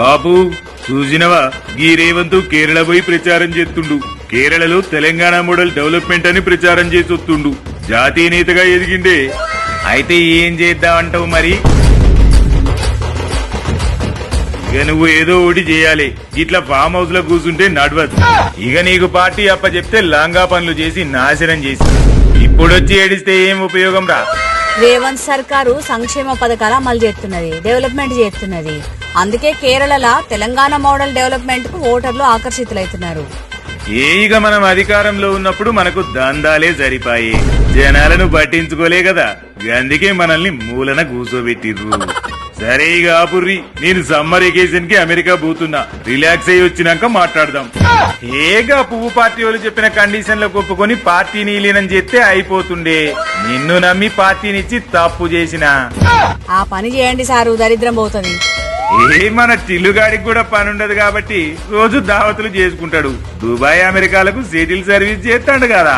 బాబు చూసినవా గీ రేవంత్ కేరళ పోయి ప్రచారం చేస్తుండు. కేరళలో తెలంగాణ మోడల్ డెవలప్మెంట్ అని ప్రచారం చేసొస్తుండు. జాతీయ నేతగా ఎదిగిండే. అయితే ఏం చేద్దామంటావు మరి? ఇక నువ్వు ఏదో ఒకటి చేయాలి. ఇట్లా ఫామ్ హౌస్ లో కూర్చుంటే నడవద్దు. ఇక నీకు పార్టీ అప్ప చెప్తే లాంగా పనులు చేసి నాశనం చేసి ఇప్పుడొచ్చి ఏడిస్తే ఏం ఉపయోగం రా? రేవంత్ సర్కారు సంక్షేమ పథకాలు అమలు చేస్తున్నది, డెవలప్మెంట్ చేస్తున్నది. అందుకే కేరళలో తెలంగాణ మోడల్ డెవలప్మెంట్ కు ఓటర్లు ఆకర్షితులవుతున్నారు. ఇక మనం అధికారంలో ఉన్నప్పుడు మనకు దందాలే సరిపాయి, జనాలను పట్టించుకోలే కదా. అందుకే మనల్ని మూలన కూసోబెట్టిర్రు. సరే ఇక ఆపుర్రి, నేను సమ్మర్ వెకేషన్ కి అమెరికా పోతున్నా. రిలాక్స్ అయ్యి వచ్చినాక మాట్లాడదాం. ఏగా పువ్వు పార్టీ వాళ్ళు చెప్పిన కండిషన్లకు ఒప్పుకొని పార్టీని విలీనం చేస్తే అయిపోతుండే. నిన్ను నమ్మి పార్టీనిచ్చి తప్పు చేసిన. ఆ పని చేయండి సారు, దరిద్రం పోతుంది. మన టిల్లుగాడికి కూడా పని ఉండదు కాబట్టి రోజు దావతులు చేసుకుంటాడు. దుబాయ్ అమెరికాలకు సెటిల్ సర్వీస్ చేస్తాడు కదా.